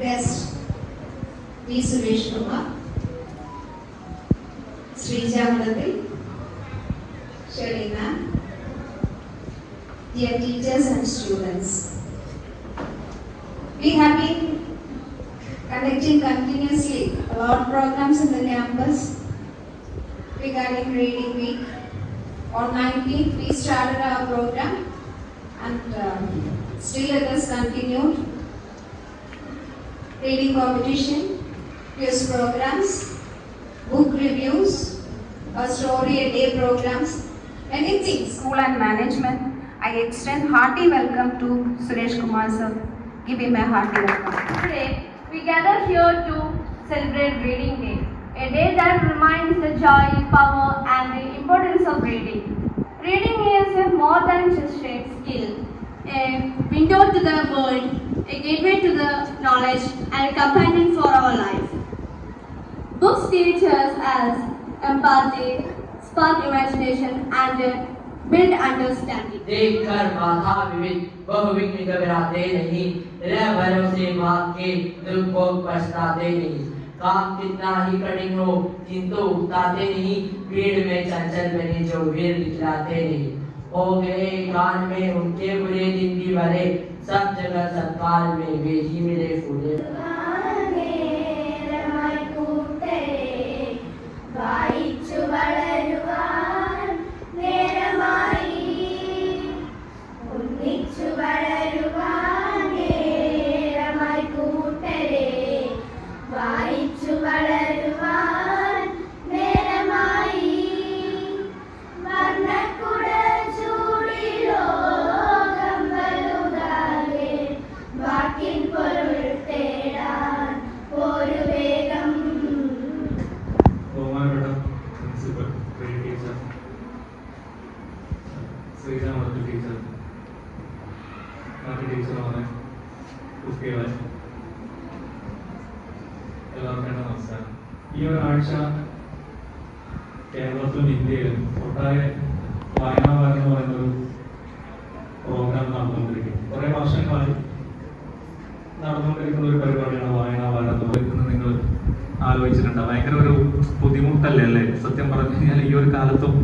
guest V. Suresh Kumar, Srija Madathi, Sharina, dear teachers and students. We have been conducting continuously a lot of programs in the campus regarding Reading Week. On 19th, we started our program and still it has continued. Reading competition, quiz programs, book reviews, a story a day programs, many things. School and management, I extend hearty welcome to Suresh Kumar sir. Give him a hearty welcome. Today, we gather here to celebrate Reading Day, a day that reminds the joy, power and the importance of reading. Reading is a more than just a skill, a window to the world, a gateway to the knowledge and a companion for our life. Books teach us as empathy, spark imagination and build understanding. देखकर माथा विविध बहुविघ्न घबराते नहीं, हृदय भरों से भाग के दुख को पछताते नहीं। काम कितना ही कठिन हो किंतु उकताते नहीं, भीड़ में चंचल बने जो वीर दिखलाते नहीं। हो गए कान में उनके बुरे दिन भी भरे, सब जगह सत्काल में वे ही मिले फूले। Srija Madathi teacher, mate teacher കുട്ടികളെ എല്ലാവർക്കും നമസ്കാരം. ഈ ഒരാഴ്ച കേരളത്തിലും ഇന്ത്യയിലും ഒട്ടാകെ വായനാവാരം എന്ന് പറയുന്നൊരു പ്രോഗ്രാം നടന്നുകൊണ്ടിരിക്കും. കുറേ വർഷങ്ങളായി നടന്നുകൊണ്ടിരിക്കുന്ന ഒരു പരിപാടിയാണ് വായനാവാരം എന്ന് പറയുന്നത്. നിങ്ങൾ ആലോചിച്ചിട്ടുണ്ട്, ഭയങ്കര ഒരു ബുദ്ധിമുട്ടല്ലേ അല്ലേ? സത്യം പറഞ്ഞു കഴിഞ്ഞാൽ ഈ ഒരു കാലത്തും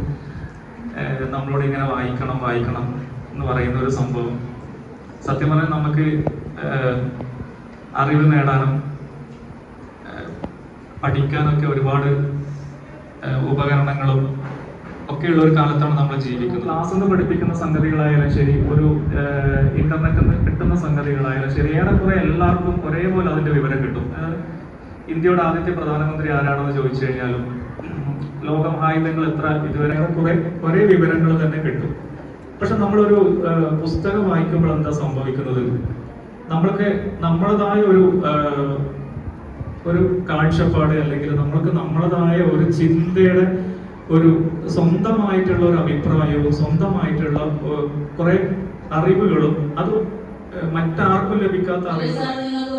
നമ്മളോട് ഇങ്ങനെ വായിക്കണം എന്ന് പറയുന്ന ഒരു സംഭവം സത്യം പറഞ്ഞാൽ നമുക്ക് അറിവ് നേടാനും പഠിക്കാനൊക്കെ ഒരുപാട് ഉപകരണങ്ങളും ഒക്കെയുള്ള ഒരു കാലത്താണ് നമ്മൾ ജീവിക്കുന്നത്. ക്ലാസ്സിൽ നിന്ന് പഠിപ്പിക്കുന്ന സംഗതികളായാലും ശരി, ഒരു ഇന്റർനെറ്റിൽ നിന്ന് കിട്ടുന്ന സംഗതികളായാലും ശരി, ഏറെക്കുറെ എല്ലാവർക്കും ഒരേപോലെ അതിന്റെ വിവരം കിട്ടും. ഇന്ത്യയുടെ ആദ്യത്തെ പ്രധാനമന്ത്രി ആരാണെന്ന് ചോദിച്ചു കഴിഞ്ഞാലും ലോകമഹായുധങ്ങൾ എത്ര ഇതുവരെ കുറെ വിവരങ്ങൾ തന്നെ കിട്ടും. പക്ഷെ നമ്മളൊരു പുസ്തകം വായിക്കുമ്പോൾ എന്താ സംഭവിക്കുന്നത്? നമ്മൾക്ക് നമ്മളതായ ഒരു കാഴ്ചപ്പാട്, അല്ലെങ്കിൽ നമ്മൾക്ക് നമ്മളതായ ഒരു ചിന്തയുടെ ഒരു സ്വന്തമായിട്ടുള്ള ഒരു അഭിപ്രായവും സ്വന്തമായിട്ടുള്ള കുറെ അറിവുകളും അത് മറ്റാർക്കും ലഭിക്കാത്ത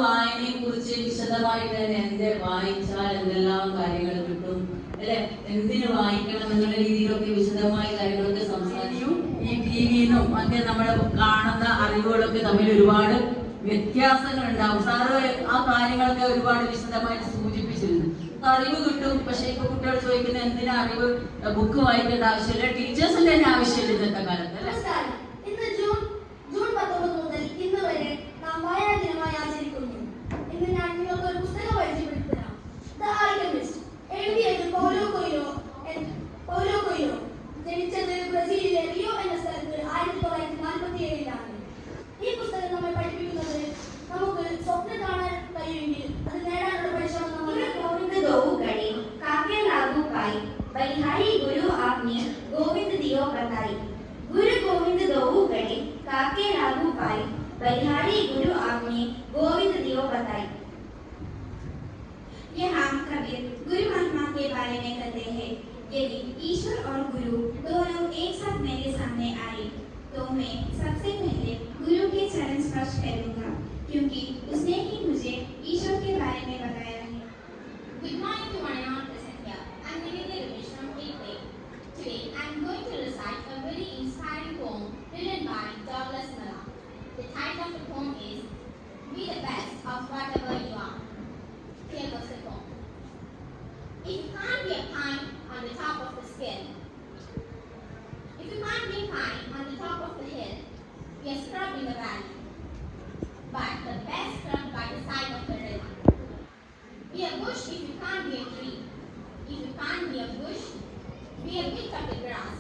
വായനയെ കുറിച്ച് വിശദമായിട്ട് തന്നെ വായിച്ചാൽ എന്തെല്ലാം കാര്യങ്ങൾ കിട്ടും അല്ലെ, എന്തിനു വായിക്കണം എന്നുള്ള രീതിയിലൊക്കെ വിശദമായ കാര്യങ്ങളൊക്കെ സംസാരിച്ചു. ഈ ടിവിന്നും ഒക്കെ നമ്മൾ കാണുന്ന അറിവുകളൊക്കെ തമ്മിൽ ഒരുപാട് വ്യത്യാസങ്ങൾ ഉണ്ടാവും. സാറ് ആ കാര്യങ്ങളൊക്കെ ഒരുപാട് വിശദമായിട്ട് സൂചിപ്പിച്ചിരുന്നു. അറിവ് കിട്ടും, പക്ഷെ ഇപ്പൊ കുട്ടികൾ ചോദിക്കുന്ന എന്തിനാ അറിവ്, ബുക്ക് വായിക്കേണ്ട ആവശ്യമില്ല, ടീച്ചേഴ്സിന്റെ തന്നെ ആവശ്യമില്ല ഇന്നത്തെ കാലത്ത് അല്ലെ. ഇന്ന് ജൂൺ 19 മുതൽ ഇന്ന് വരെ നാം വായനാ ദിനമായി ആചരിക്കുന്നു. ഇന്ന് ഞാൻ നിങ്ങൾക്ക് ഒരു പുസ്തകം പരിചയപ്പെടുത്തരാം. The alchemist. എഴുതിയത് പൗലോ കൊയ്ലോ. ജനിച്ചത് ബ്രസീലിലെ റിയോ എന്ന സ്ഥലത്ത് 1947-ലാണ്. ഈ പുസ്തകം നമ്മെ പഠിപ്പിക്കുന്നത് നമുക്ക് സ്വപ്നം കാണാൻ കഴിയുമെങ്കിൽ അത് നേടാനുള്ള പരിശ്രമം നമ്മൾ गोविंद दोऊ गणे काके लागू पाई बलिहारी गुरु आपने गोविंद दियो बताई। गुरु गोविंद दोऊ गणे काके लागू पाई बलिहारी गुरु आपने गोविंद दियो बताई। ये हम कबीर गुरु महिमा के बारे में कहते हैं। यदि ईश्वर और गुरु दोनों एक साथ मेरे सामने आए तो मैं सबसे पहले गुरु के चरण स्पर्श करूंगा, क्योंकि उसने ही मुझे ईश्वर के बारे में बताया है। Good morning to one and all present here. I am reading the revision from 8th day. Today I am going to recite a very inspiring poem written by Douglas Miller. The title of the poem is be the best of whatever you are. Here goes the poem. If you can't be a pine on the top of the scale, if you can't be a pine on the top of the hill, be a scrub in the valley, but the best scrub by the side of the river. Be a bush if you can't be a tree. If you can't be a bush, be a bit of the grass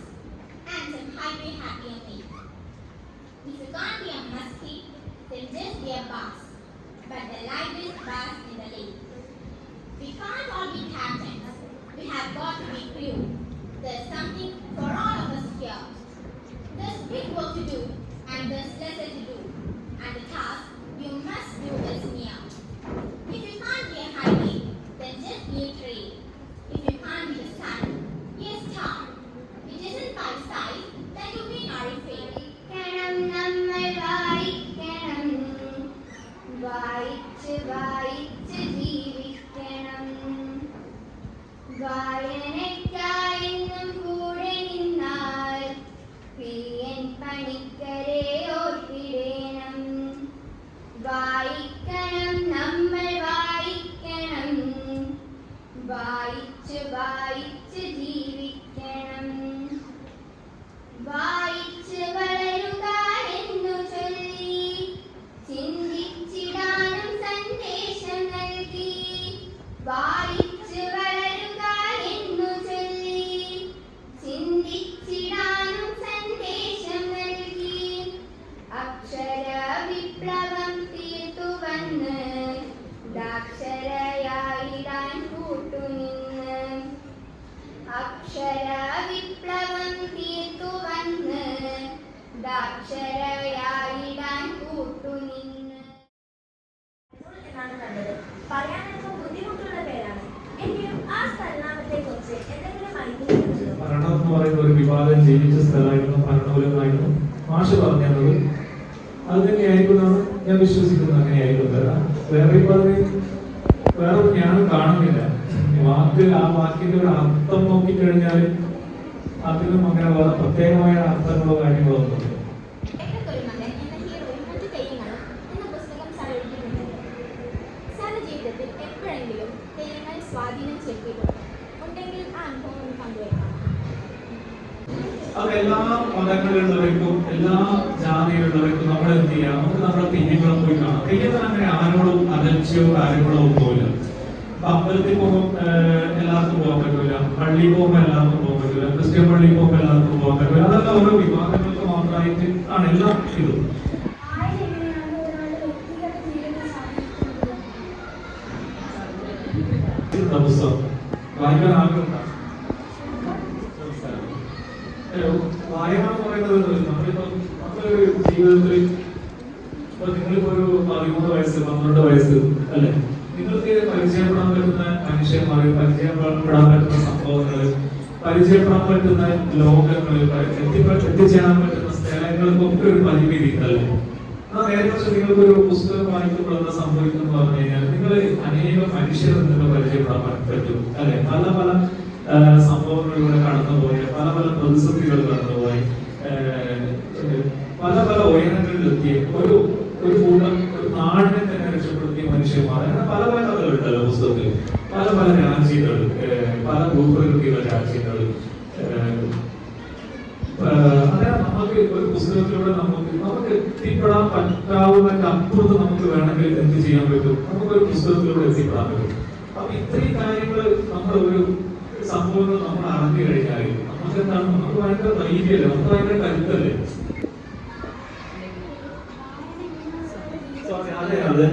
and some highway happy and me. If you can't be a muskie, then just be a bass, but the liveliest bass in the lake. We can't all be captains. We have got to be crew. There's something for all of us here. There's big work to do, and there's lesser to do. And the task you must do is near. If you can't be a highway, then just be a tree. If you can't be the sun, be a star. It isn't by size that you win or you fail. വായിക്കണം നമ്മൾ വായിക്കണം, വായിച്ച് വായിച്ച് ജീവിക്കണം. വായനയ്ക്കായെന്നും കൂടെ നിന്നാൽ പ്രിയൻ പണിക്കരെ ഓർത്തിടേണം. വായിക്കണം നമ്മൾ വായിക്കണം, വായിച്ച് വായിച്ച് ജീവിക്കണം. വായിച്ച് വളരുക എന്നു ചൊല്ലി ചിന്തിച്ചിടാനും സന്ദേശം നൽകി. വായിച്ച് വളരുക എന്നു ചൊല്ലി ചിന്തിച്ചിടാനും സന്ദേശം നൽകി. അക്ഷര വിപ്ലവം തീർത്തു വന്ന് ദാക്ഷരയായിടാൻ കൂട്ടുനിന്ന്. അക്ഷര വിപ്ലവം തീർത്തു വന്ന് ദാക്ഷരയായിടാൻ കൂട്ടുനിന്ന്. എന്നാണ് കണ്ടത്. പറയാനൊക്കെ ബുദ്ധിമുട്ടുള്ള പേരാണ്. എങ്കിലും ആ സ്ഥലനാമത്തെ കുറിച്ച് എന്തെങ്കിലും ഐതിഹ്യമുണ്ടോ? മരണം എന്ന് പറയുന്ന ഒരു വിവാദം ജീവിച്ച സ്ഥലമായിരുന്നു, മരണമൂലമായിരുന്നു. മാഷ് പറഞ്ഞത് അത് തന്നെയായിരിക്കുമെന്നാണ് ഞാൻ വിശ്വസിക്കുന്നത്. അങ്ങനെയായിരിക്കും. വേറെ ഇപ്പൊ അതിന് വേറെ ഞാനും കാണുന്നില്ല. ആ വാക്കിന്റെ ഒരു അർത്ഥം നോക്കിക്കഴിഞ്ഞാൽ അതിനും അങ്ങനെ പ്രത്യേകമായ അർത്ഥങ്ങളോ കാര്യങ്ങളോ ഒന്നുമില്ല. എന്റെ കുരുമകൻ എന്ന ഹീറോയും മറ്റു തെയ്യങ്ങളും എന്ന പുസ്തകം സാർ എഴുതിയിട്ടുണ്ട്. സാറിന്റെ ജീവിതത്തിൽ എപ്പോഴെങ്കിലും തെയ്യങ്ങൾ സ്വാധീനം ചെലുത്തിയിട്ടുണ്ടോ? ഉണ്ടെങ്കിൽ ആ അനുഭവം ഒന്ന് പങ്കുവയ്ക്കാം. അത് എല്ലാ മതങ്ങളിലുള്ളവർക്കും എല്ലാ ജാതിയിലുള്ളവർക്കും നമ്മൾ എന്ത് ചെയ്യാം, നമുക്ക് നമ്മുടെ തെയ്യങ്ങളും പോയി കാണാം. തെയ്യത്തിന് അങ്ങനെ ആരോടും അകൽച്ചയോ കാര്യങ്ങളോ ഒന്നുമില്ല. അമ്പലത്തിൽ പോകുമ്പോൾ എല്ലാവർക്കും പോകാൻ പറ്റില്ല, പള്ളിയിൽ പോകുമ്പോൾ എല്ലാവർക്കും പോകാൻ പറ്റില്ല, ക്രിസ്ത്യൻ പള്ളിയിൽ പോകുമ്പോൾ എല്ലാവർക്കും പോകാൻ പറ്റില്ല. അതൊക്കെ ഓരോ വിഭാഗങ്ങൾക്ക് മാത്രമായിട്ട് ആണ് എല്ലാം ഇതും. പുസ്തകം വായിക്കാൻ ആഗ്രഹമുണ്ടാകും. വായന എന്ന് പറയുന്നത് നമ്മളൊരു ജീവിതത്തിൽ ഇപ്പൊ നിങ്ങളിപ്പോ ഒരു 13 വയസ്സ് 12 വയസ്സ് അല്ലെ, നിങ്ങൾക്ക് പരിചയപ്പെടാൻ പറ്റുന്ന മനുഷ്യന്മാർ, പരിചയപ്പെടാൻ പറ്റുന്ന സംഭവങ്ങൾ, പരിചയപ്പെടാൻ പറ്റുന്ന ലോകങ്ങൾ, എത്തിച്ചേരാൻ പറ്റുന്ന സ്ഥലങ്ങൾക്കൊക്കെ ഒരു പരിമിതി അല്ലേ. നേരെ പക്ഷെ നിങ്ങൾക്ക് ഒരു പുസ്തകം വായിക്കുമ്പോൾ എന്താ സംഭവിക്കുന്നു പറഞ്ഞു കഴിഞ്ഞാൽ നിങ്ങൾ അനേകം മനുഷ്യരെ നിങ്ങൾക്ക് പരിചയപ്പെടാൻ പറ്റും അല്ലെ. പല പല സംഭവങ്ങളിലൂടെ കടന്നുപോയ, പല പല പ്രതിസന്ധികൾ കടന്നുപോയി, പല പല ഉയരങ്ങളിലെത്തിയ ഒരു കൂട്ടം, ഒരു നാടിനെ തന്നെ രക്ഷപ്പെടുത്തിയ മനുഷ്യന്മാർ. അങ്ങനെ പല പല കഥകളുണ്ടല്ലോ പുസ്തകത്തിൽ. പല പല രാജ്യങ്ങൾ, പല ഭൂപ്രകൃതിയുള്ള രാജ്യങ്ങൾ. അങ്ങനെ നമുക്ക് ഒരു പുസ്തകത്തിലൂടെ നമുക്ക് എത്തിപ്പെടാൻ പറ്റാവുന്നതിന്റെ അപ്പുറത്ത് നമുക്ക് വേണമെങ്കിൽ എന്ത് ചെയ്യാൻ പറ്റും, നമുക്കൊരു പുസ്തകത്തിലൂടെ എത്തിപ്പെടാൻ പറ്റും. അപ്പൊ ഇത്രയും കാര്യങ്ങൾ നമ്മുടെ ഒരു സംഭവങ്ങൾ നമ്മൾ അറിഞ്ഞു കഴിഞ്ഞാൽ നമുക്ക് എന്താണ്, നമുക്ക് ഭയങ്കര ധൈര്യമല്ലേ, നമുക്ക് ഭയങ്കര കരുത്തല്ലേ. അതെ അതെ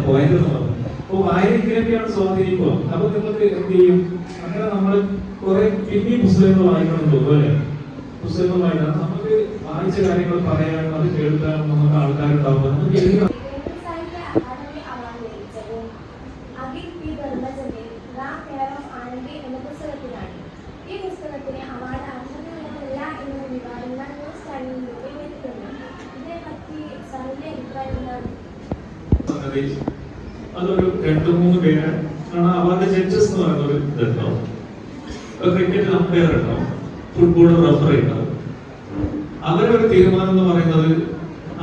പോയെന്ന് പറഞ്ഞു. അപ്പൊ വായന ഇങ്ങനെയൊക്കെയാണ് സ്വാധീനിക്കുക. അപ്പൊ നിങ്ങൾക്ക് എന്ത് ചെയ്യും, അങ്ങനെ നമ്മൾ കുറെ പിന്നെയും പുസ്തകങ്ങൾ വായിക്കണം തോന്നും അല്ലെ. പുസ്തകങ്ങൾ വായിക്കണം, നമുക്ക് വായിച്ച കാര്യങ്ങൾ പറയാനും അത് കേൾക്കാനും നമുക്ക് ആൾക്കാരുണ്ടാവുമ്പോൾ നമുക്ക് എഴുതാം. എന്ന പുസ്തകത്തിലാണ്. ഈ പുസ്തകത്തിന് അവാർഡ് അർഹതയുള്ളതല്ല എന്ന വിവാദങ്ങൾ ന്യൂസ് ചാനലിലൂടെ എത്തിയിട്ടുണ്ട്. ഇതിനെപ്പറ്റി സാറിന്റെ അഭിപ്രായം എന്താണ്? അതൊരു 2-3 പേരാണ് അവാർഡ് ജഡ്ജസ് എന്ന് പറയുന്ന ഒരു ഇതുണ്ടാവും. ക്രിക്കറ്റ് അമ്പയർ ഉണ്ടാവും, ഫുട്ബോൾ റഫറി ഉണ്ടാവും. അവരൊരു തീരുമാനം എന്ന് പറയുന്നത്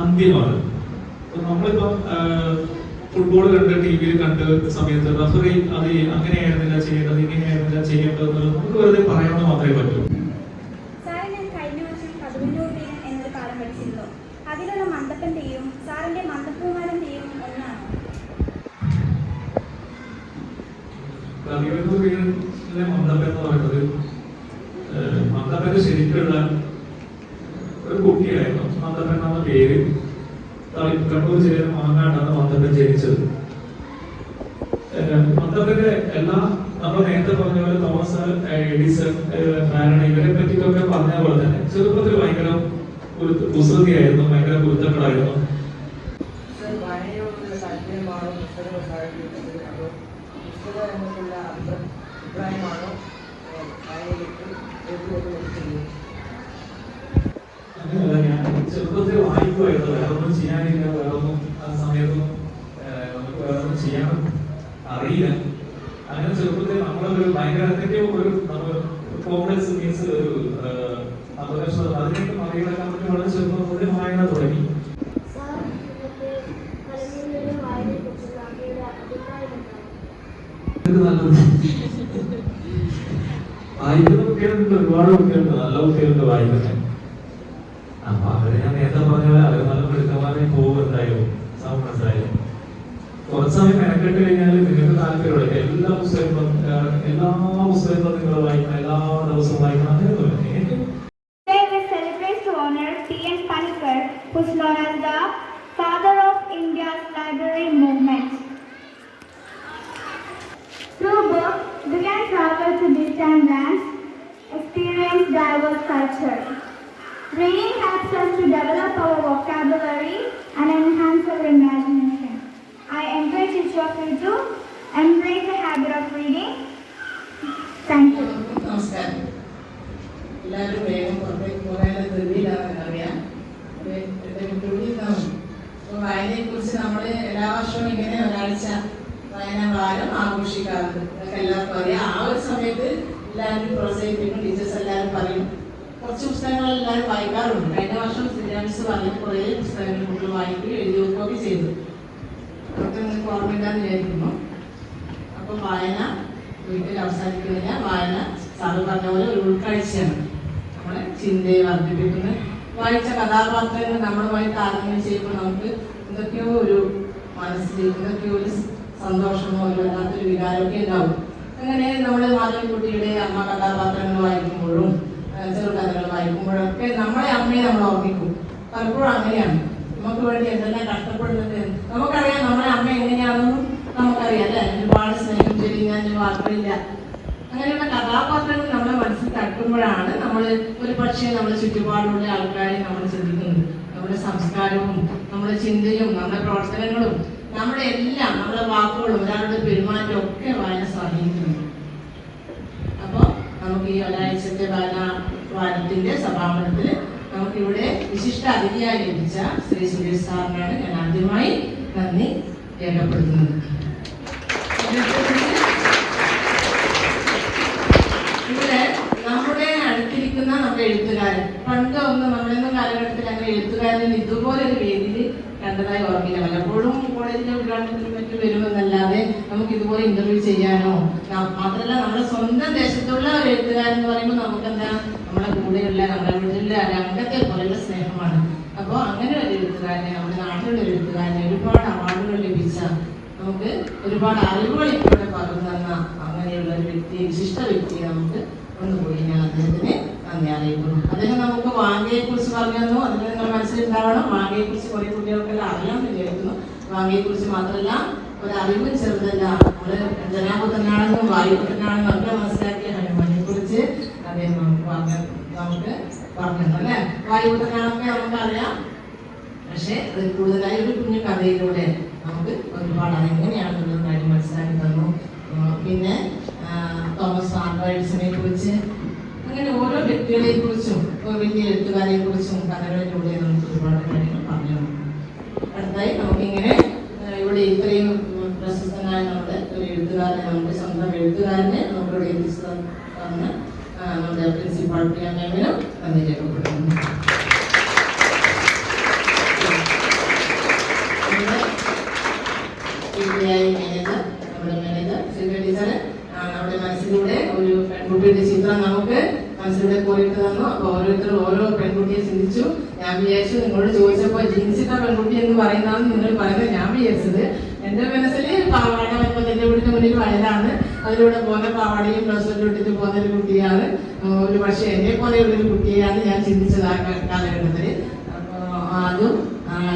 അന്തിമമാണ്. നമ്മളിപ്പം ഫുട്ബോൾ കണ്ട് TV-യിൽ കണ്ട സമയത്ത് റഫറി അത് അങ്ങനെയായിരുന്നില്ല ചെയ്യേണ്ടത്, ഇങ്ങനെയായിരുന്നില്ല ചെയ്യേണ്ടത് എന്നുള്ളത് നമുക്ക് വെറുതെ പറയാമെന്ന് മാത്രമേ പറ്റൂ. സാറേ, ഞാൻ കഴിഞ്ഞ വർഷം കടുവന്നൂർ വീരൻ എന്നൊരു പാഠം പഠിച്ചിരുന്നു. അതിലുള്ള മന്ദപ്പന്റെയും സാറിന്റെ മന്ദപ്പുമാരന്റെയും ഒന്നാണ്. കടുവന്നൂർ വീരനിലെ മന്ദപ്പൻ എന്ന് പറയുന്നത് മന്ദപ്പന്റെ ശരിക്കുള്ള ഒരു കുട്ടിയായിരുന്നു. മന്ദപ്പൻ എന്ന പേര് കണ്ണൂർ ജില്ലയിലെ മാങ്ങാടാണ് മന്ദപ്പൻ ജനിച്ചത്. മന്ദപ്പന്റെ എല്ലാ നമ്മൾ നേരത്തെ പറഞ്ഞ പോലെ തോമസ് എഡിസൺ, ഫാരഡേ ഇവരെ പറ്റിയൊക്കെ പറഞ്ഞ പോലെ തന്നെ ചെറുപ്പത്തിൽ ഭയങ്കര കുസൃതിയായിരുന്നു, ഭയങ്കര കുരുത്തങ്ങളായിരുന്നു. അങ്ങനെയല്ല, ഞാൻ ചെറുപ്പത്തിൽ വായിക്കുമായിരുന്നു. വേറൊന്നും ചെയ്യാനില്ല, വേറൊന്നും ആ സമയത്തൊന്നും നമുക്ക് വേറൊന്നും ചെയ്യാൻ അറിയില്ല. അങ്ങനെ ചെറുപ്പത്തിൽ നമ്മളൊരു ഭയങ്കര ഒരു കോംപ്ലക്സ് മീൻസ് ഒരു അപകർഷത അതിനൊക്കെ മറികടക്കാൻ പറ്റി വളരെ ചെറുപ്പം മുതൽ വായന തുടങ്ങി. വായിക്കുന്ന കുട്ടികളുണ്ട്, ഒരുപാട് കുട്ടികളുണ്ട്, നല്ല കുട്ടികളുണ്ട് വായിക്കുന്നത്. അപ്പൊ അവരെ ഞാൻ നേരത്തെ പറഞ്ഞ പോലെ അവർ നല്ല മിടുക്കന്മാരെ പോകും. എന്തായാലും മനസ്സിലായാലും കുറച്ച് സമയം മെനക്കെട്ട് കഴിഞ്ഞാൽ നിങ്ങൾക്ക് താല്പര്യമുള്ള എല്ലാ പുസ്തകങ്ങളും നിങ്ങൾ വായിക്കണം, എല്ലാ ദിവസവും വായിക്കണം. അങ്ങനെയൊന്നുമില്ല. T.N. Panikkar, who is known as the father of India's library movement. Through books, we can travel to distant lands, experience diverse culture. Reading helps us to develop our vocabulary and enhance our imagination. I encourage each of you to embrace the habit of reading. Thank you. നമസ്കാരം. എല്ലാവരും വേഗം പുറത്തേക്ക് പോകാൻ ധൃതിയിലാണെന്ന് അറിയാം. അപ്പോൾ വായനയെക്കുറിച്ച് നമ്മൾ എല്ലാ വർഷവും ഇങ്ങനെ ഒരാഴ്ച വായനാ വാരം ആഘോഷിക്കാറുണ്ട്. നിങ്ങൾക്ക് എല്ലാവർക്കും അറിയാം. ആ ഒരു സമയത്ത് എല്ലാവരും പ്രോത്സാഹിപ്പിക്കും, ടീച്ചേഴ്സ് എല്ലാവരും പറയും. കുറച്ച് പുസ്തകങ്ങൾ എല്ലാവരും വായിക്കാറുണ്ട്. കഴിഞ്ഞ വർഷം ശ്രീരാമിസ് പറഞ്ഞ കുറേ പുസ്തകങ്ങൾ കുട്ടികൾ വായിക്കുകയും എഴുതി വെക്കുകയൊക്കെ ചെയ്തു. അതൊക്കെ നിങ്ങൾക്ക് ഓർമ്മയില്ലാന്ന് വിചാരിക്കുന്നു. അപ്പോൾ വായന വീട്ടിൽ അവസാനിക്കുന്നില്ല. വായന സാറ് പറഞ്ഞ പോലെ ഒരു ഉൾക്കാഴ്ചയാണ്. നമ്മളെ ചിന്തയെ വർദ്ധിപ്പിക്കുന്നത്. വായിച്ച കഥാപാത്രങ്ങൾ നമ്മളുമായി താരതമ്യം ചെയ്യുമ്പോൾ നമുക്ക് എന്തൊക്കെയോ ഒരു മനസ്സിൽ എന്തൊക്കെയോ ഒരു സന്തോഷമോ ഒരു വല്ലാത്തൊരു വികാരമൊക്കെ ഉണ്ടാവും. അങ്ങനെ നമ്മൾ മാധവിക്കുട്ടിയുടെ അമ്മ കഥാപാത്രങ്ങൾ വായിക്കുമ്പോഴും ചെറുകഥകൾ വായിക്കുമ്പോഴൊക്കെ നമ്മളെ അമ്മയെ നമ്മൾ ഓർമ്മിക്കും. പലപ്പോഴും അങ്ങനെയാണ്. നമുക്ക് വേണ്ടി എന്തെല്ലാം കഷ്ടപ്പെടുന്നത് നമുക്കറിയാം. നമ്മളെ അമ്മ എങ്ങനെയാണെന്നും നമുക്കറിയാം അല്ലേ. ഒരുപാട് സ്നേഹം ചെരിഞ്ഞാൽ വാർത്തയില്ല. അങ്ങനെയുള്ള കഥാപാത്രങ്ങൾ നമ്മളെ മനസ്സിൽ തട്ടുമ്പോഴാണ് നമ്മൾ ഒരു പക്ഷേ നമ്മുടെ ചുറ്റുപാടുള്ള ആൾക്കാരെ നമ്മൾ ചിന്തിക്കുന്നത്. നമ്മുടെ സംസ്കാരവും നമ്മുടെ ചിന്തയും നമ്മുടെ പ്രവർത്തനങ്ങളും നമ്മുടെ എല്ലാം നമ്മുടെ വാക്കുകളും ഒരാളുടെ പെരുമാറ്റവും ഒക്കെ വായന സ്വാധീനിക്കുന്നുണ്ട്. അപ്പോൾ നമുക്ക് ഈ ഒരാഴ്ചത്തെ വാരത്തിന്റെ സമാപനത്തിൽ നമുക്കിവിടെ വിശിഷ്ട അതിഥിയായി ലഭിച്ച ശ്രീ സുരേഷ് സാറിനാണ് ഞാൻ ആദ്യമായി നന്ദി രേഖപ്പെടുത്തുന്നത്. ഇവിടെ നമ്മുടെ അടുത്തിരിക്കുന്ന നമ്മുടെ എഴുത്തുകാരൻ പണ്ട് ഒന്ന് നമ്മളൊന്നും കാലഘട്ടത്തിൽ അങ്ങനെ എഴുത്തുകാരൻ ഇതുപോലൊരു വേദിയിൽ കണ്ടതായി ഓർമ്മില്ല. പലപ്പോഴും കോളേജിലെ ഉദ്ഘാടനത്തിനും മറ്റും വരുമെന്നല്ലാതെ നമുക്ക് ഇതുപോലെ ഇന്റർവ്യൂ ചെയ്യാനോ മാത്രമല്ല നമ്മുടെ സ്വന്തം ദേശത്തുള്ള ഒരു എഴുത്തുകാരൻ എന്ന് പറയുമ്പോൾ നമുക്കെന്താ നമ്മുടെ കൂടെയുള്ള നമ്മുടെ വീട്ടിലുള്ള രംഗത്തെ പോലെയുള്ള സ്നേഹമാണ്. അപ്പോൾ അങ്ങനെ ഒരു എഴുത്തുകാരനെ നമ്മുടെ നാട്ടിലുള്ള ഒരു എഴുത്തുകാരനെ ഒരുപാട് അവാർഡുകൾ ലഭിച്ച നമുക്ക് ഒരുപാട് അറിവുകൾ ഇവിടെ പകർന്നു തന്ന അങ്ങനെയുള്ള ഒരു വ്യക്തി വിശിഷ്ട വ്യക്തിയെ നമുക്ക് ഒന്നുകൂടി ഞാൻ അദ്ദേഹത്തിന് നന്ദി അറിയിക്കുന്നു. അദ്ദേഹം നമുക്ക് വാങ്കയെ കുറിച്ച് പറഞ്ഞു തന്നു. അതിന് നിങ്ങൾ മനസ്സിലുണ്ടാവണം. വാങ്കയെ കുറിച്ച് കുറെ കുട്ടികൾക്കെല്ലാം അറിയാമെന്ന് വിചാരിക്കുന്നു. വാങ്കയെ കുറിച്ച് മാത്രമല്ല ഒരറിവും ചെറുതല്ല. നമ്മള് ജനാപുത്രനാണെന്നും വായുപുത്രനാണെന്നും ഒക്കെ മനസ്സിലാക്കിയ ഹനുമാനെ കുറിച്ച് അദ്ദേഹം നമുക്ക് പറഞ്ഞു അല്ലേ. വായുപുത്രനാണൊക്കെ നമുക്കറിയാം. പക്ഷെ അത് കൂടുതലായി ഒരു കുഞ്ഞു കഥയിലൂടെ നമുക്ക് ഒരുപാട് അതെങ്ങനെയാണെന്നുള്ള കാര്യം മനസ്സിലാക്കി തന്നു. പിന്നെ തോമസ് ആൽവാ എഡിസനെ കുറിച്ച് അങ്ങനെ ഓരോ വ്യക്തികളെ കുറിച്ചും വലിയ എഴുത്തുകാരെ കുറിച്ചും കഥകളിലൂടെ നമുക്ക് ഒരുപാട് കാര്യങ്ങൾ പറഞ്ഞു. അടുത്തായി നമുക്കിങ്ങനെ ഇവിടെ ഇത്രയും പ്രശസ്തനായ നമ്മുടെ ഒരു എഴുത്തുകാരനെ നമ്മുടെ സ്വന്തം എഴുത്തുകാരനെ നമ്മളിവിടെ എത്തിച്ചു തന്ന് നമ്മുടെ പ്രിൻസിപ്പാൾ പ്രിയാമേനും നന്ദി രേഖപ്പെടുത്തുന്നു. സ്റ്റോറി തന്നു. അപ്പോൾ ഓരോരുത്തരും ഓരോ പെൺകുട്ടിയെ ചിന്തിച്ചു. ഞാൻ വിചാരിച്ചു നിങ്ങളോട് ചോദിച്ചപ്പോൾ ജീൻസിട്ട പെൺകുട്ടി എന്ന് പറയുന്നതാണ് നിങ്ങൾ പറയുന്നത് ഞാൻ വിചാരിച്ചത്. എൻ്റെ മനസ്സിൽ പാവാട വരുമ്പോൾ എൻ്റെ വീടിൻ്റെ മുന്നിൽ വയലാണ്, അതിലൂടെ പോകുന്ന പാവാടയും ബ്ലൗസും ഇട്ടിട്ട് പോകുന്ന ഒരു കുട്ടിയാണ്. ഒരു പക്ഷേ എന്നെ പോലെയുള്ളൊരു കുട്ടിയാണ് ഞാൻ ചിന്തിച്ചത് ആ കാലഘട്ടത്തിൽ. അപ്പോൾ അതും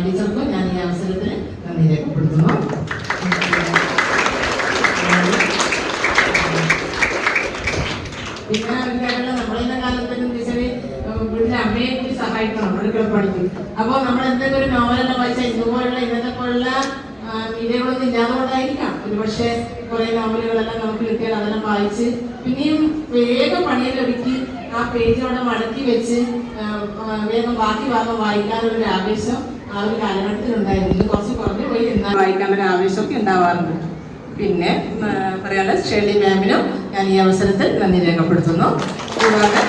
ടീച്ചർക്കും ഞാൻ ഈ അവസരത്തിൽ നന്ദി രേഖപ്പെടുത്തുന്നു. പിന്നെ നമ്മളിന്ന കാലത്തെന്ന് വെച്ചാൽ വീട്ടിലെ അമ്മയെ കൂടി സഹായിക്കണം, അടുക്കള പഠിക്കും. അപ്പോൾ നമ്മൾ എന്തെങ്കിലും ഒരു നോവലെല്ലാം വായിച്ചാൽ ഇതുപോലുള്ള ഇന്നത്തെ പോലുള്ള മീഡിയകളൊന്നും ഇല്ലാതെ കൊണ്ടായിരിക്കാം ഒരു പക്ഷേ കുറേ നോവലുകളെല്ലാം നമുക്ക് കിട്ടിയാൽ അതെല്ലാം വായിച്ച് പിന്നെയും വേഗം പണിയെല്ലാം ഒരുക്കി ആ പേജ് അവിടെ മടക്കി വെച്ച് വേഗം ബാക്കി ഭാഗം വായിക്കാനുള്ളൊരു ആവേശം ആ ഒരു കാലഘട്ടത്തിലുണ്ടായിരുന്നു. ഇത് കുറച്ച് കുറഞ്ഞു പോയി എന്നാൽ വായിക്കാനൊരു ആവേശമൊക്കെ ഉണ്ടാവാറുണ്ട്. പിന്നെ പറയാനുള്ള ഷേർലി മാമിനും ഞാൻ ഈ അവസരത്തിൽ നന്ദി രേഖപ്പെടുത്തുന്നു. കൂടാതെ